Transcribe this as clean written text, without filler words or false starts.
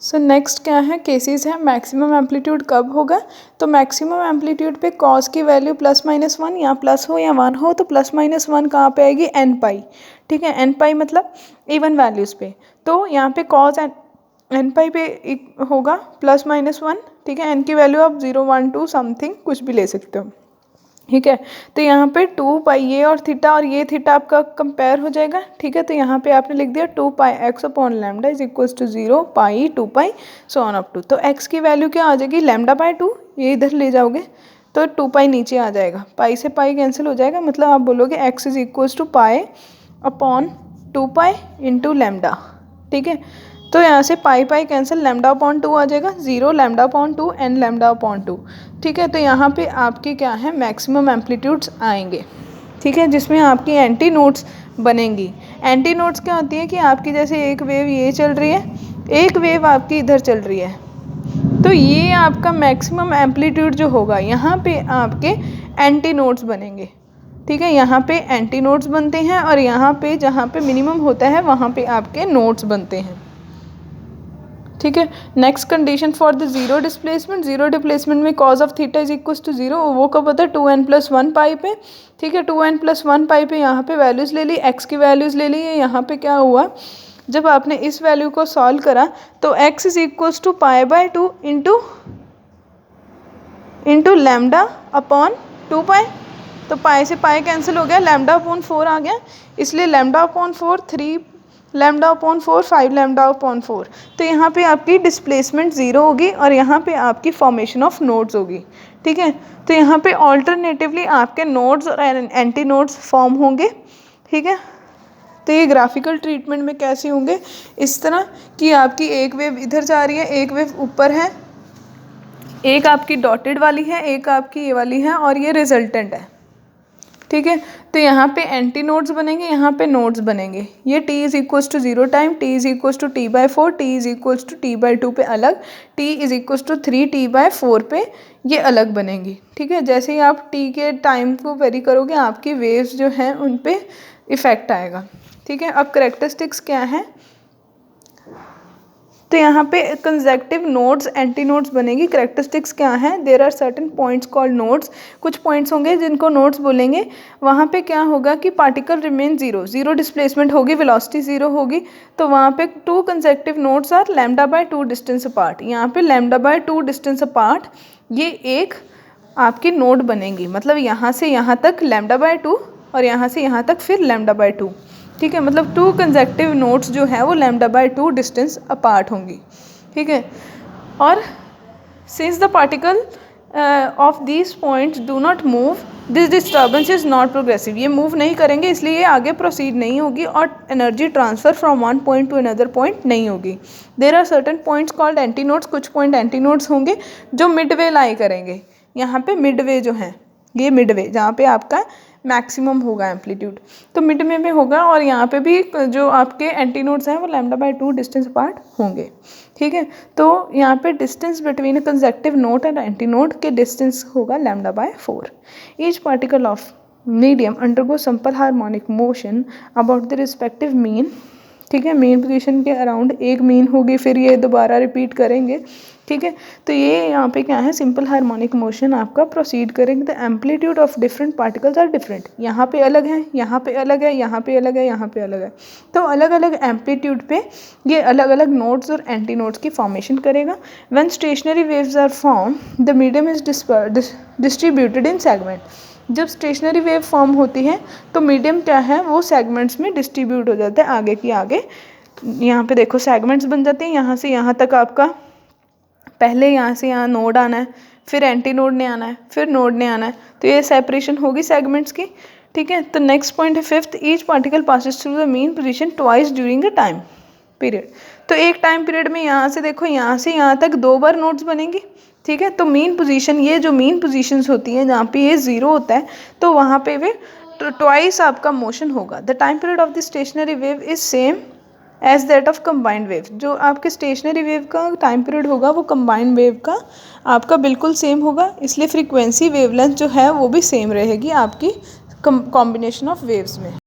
So next क्या है, cases है मैक्सिमम एम्पलीट्यूड कब होगा। तो मैक्सिमम एम्पलीट्यूड पे कॉस की वैल्यू +-1 या प्लस हो या 1 हो, तो +-1 कहाँ पे आएगी, एन पाई। ठीक है, एन पाई मतलब इवन वैल्यूज़ पे। तो यहाँ पे कॉस एन पाई पे होगा +-1। ठीक है, एन की वैल्यू आप 0, 1, 2 समथिंग कुछ भी ले सकते हो। ठीक है, तो यहाँ पे 2 पाई ये और थीटा और ये थीटा आपका कंपेयर हो जाएगा। ठीक है, तो यहाँ पे आपने लिख दिया 2 pi x upon lambda is equals to 0 pi 2 pi so on up to. तो एक्स की वैल्यू क्या आ जाएगी, λ/2, ये इधर ले जाओगे तो 2 पाई नीचे आ जाएगा, पाई से पाई कैंसिल हो जाएगा, मतलब आप बोलोगे x is equals to pi upon 2 pi into lambda. ठीक है, तो यहाँ से पाई पाई कैंसिल, λ/2 आ जाएगा, 0 λ/2 एन λ/2। ठीक है, तो यहाँ पे आपके क्या है मैक्सिमम एम्पलीट्यूड्स आएंगे। ठीक है, जिसमें आपकी एंटी नोड्स बनेंगी। एंटी नोड्स क्या होती है कि आपकी जैसे एक वेव ये चल रही है, एक वेव आपकी इधर चल रही है, तो ये आपका मैक्सिमम एम्पलीट्यूड जो होगा यहाँ पे आपके एंटी नोड्स बनेंगे। ठीक है, यहाँ पे एंटी नोड्स बनते हैं और यहाँ पे जहाँ पे मिनिमम होता है वहाँ पे आपके नोड्स बनते हैं। ठीक है, next condition for the zero displacement, zero displacement में cos of theta is equal to 0, वो कब होता है 2n+1 पाई पे। ठीक है, 2n+1 पाई पे यहाँ पे वैल्यूज़ ले ली, x की वैल्यूज़ ले ली है। यहाँ पे क्या हुआ, जब आपने इस वैल्यू को सॉल्व करा तो x is equal to π/2 into lambda upon 2 pi, तो पाई से पाई कैंसिल हो गया, λ/4 आ गया, इसलिए λ/4 3 λ/4 5 λ/4। तो यहाँ पे आपकी डिस्प्लेसमेंट 0 होगी और यहाँ पे आपकी फॉर्मेशन ऑफ नोड्स होगी। ठीक है, तो यहाँ पे ऑल्टरनेटिवली आपके नोड्स और एंटी नोड्स फॉर्म होंगे। ठीक है, तो ये ग्राफिकल ट्रीटमेंट में कैसे होंगे, इस तरह कि आपकी एक वेव इधर जा रही है, एक वेव ऊपर है, एक आपकी डॉटेड वाली है, एक आपकी ये वाली है और ये रिजल्टेंट है। ठीक है, तो यहाँ पे एंटी नोड्स बनेंगे, यहाँ पे नोड्स बनेंगे। ये t is equals to 0 time, t is equals to t/4, t is equals to t/2 पे अलग, t is equals to 3t/4 पे ये अलग बनेंगी। ठीक है, जैसे ही आप t के टाइम को वेरी करोगे आपकी वेव्स जो हैं उन पे इफेक्ट आएगा। ठीक है, अब करेक्टरिस्टिक्स क्या है, तो यहाँ पे कंसेक्टिव नोड्स एंटी नोड्स बनेगी। करेक्टरिस्टिक्स क्या है, there are certain points called nodes, कुछ पॉइंट्स होंगे जिनको नोड्स बोलेंगे। वहाँ पे क्या होगा कि पार्टिकल रिमेन जीरो डिस्प्लेसमेंट होगी, वेलोसिटी 0 होगी, तो वहाँ पे 2 consecutive nodes are λ/2 distance apart. यहाँ पे λ/2 डिस्टेंस अपार्ट ये एक आपकी नोड बनेंगी, मतलब यहाँ से यहाँ तक λ/2 और यहाँ से यहाँ तक फिर λ/2। ठीक है, मतलब 2 कंसेक्टिव नोड्स जो है वो λ/2 डिस्टेंस अपार्ट होंगी। ठीक है, और since the particle of this points do not move this disturbance is not progressive, ये मूव नहीं करेंगे इसलिए ये आगे प्रोसीड नहीं होगी और energy transfer from one point to another point नहीं होगी। There are certain points called anti nodes, कुछ पॉइंट एंटी नोड्स होंगे जो मिडवे लाई करेंगे। यहाँ पे मिडवे जो है, ये मिडवे जहाँ पे आपका मैक्सिमम होगा एम्पलीट्यूड, तो मिड में होगा और यहाँ पे भी जो आपके एंटी नोड्स हैं वो λ/2 डिस्टेंस अपार्ट होंगे। ठीक है, तो यहाँ पे distance between consecutive node and anti node के डिस्टेंस होगा λ/4। Each particle of medium undergo simple harmonic motion about the respective mean. ठीक है, मेन पोजीशन के अराउंड एक मीन होगी, फिर ये दोबारा रिपीट करेंगे। ठीक है, तो ये यहाँ पे क्या है, सिंपल हार्मोनिक मोशन आपका प्रोसीड करेंगे। The amplitude of different particles are different, यहाँ पे अलग है, यहाँ पे अलग है, यहाँ पे अलग है, यहाँ पे अलग है, तो अलग अलग एम्पलीट्यूड पे ये अलग अलग नोड्स और एंटी नोड्स की फॉर्मेशन करेगा। When stationary waves are form the medium is distributed in segment. जब स्टेशनरी वेव फॉर्म होती है तो मीडियम क्या है वो सेगमेंट्स में डिस्ट्रीब्यूट हो जाता है आगे की आगे। यहाँ पे देखो सेगमेंट्स बन जाते हैं, यहाँ से यहाँ तक आपका पहले यहाँ से यहाँ नोड आना है, फिर एंटी नोड ने आना है, फिर नोड ने आना है, तो ये सेपरेशन होगी सेगमेंट्स की। ठीक है, तो नेक्स्ट पॉइंट है fifth, each particle passes through the mean position twice during a time period. तो एक टाइम पीरियड में यहाँ से देखो यहाँ से यहाँ तक 2 बार नोड्स बनेंगी। ठीक है, तो मीन पोजीशन, ये जो मीन पोजीशंस होती हैं जहाँ पे ये 0 होता है तो वहाँ पे वे ट्वाइस आपका मोशन होगा। The time period of the stationary wave is same as that of combined wave. जो आपके स्टेशनरी वेव का टाइम पीरियड होगा वो कंबाइंड वेव का आपका बिल्कुल सेम होगा, इसलिए फ्रीक्वेंसी वेवलेंथ जो है वो भी सेम रहेगी आपकी कॉम्बिनेशन ऑफ वेव्स में।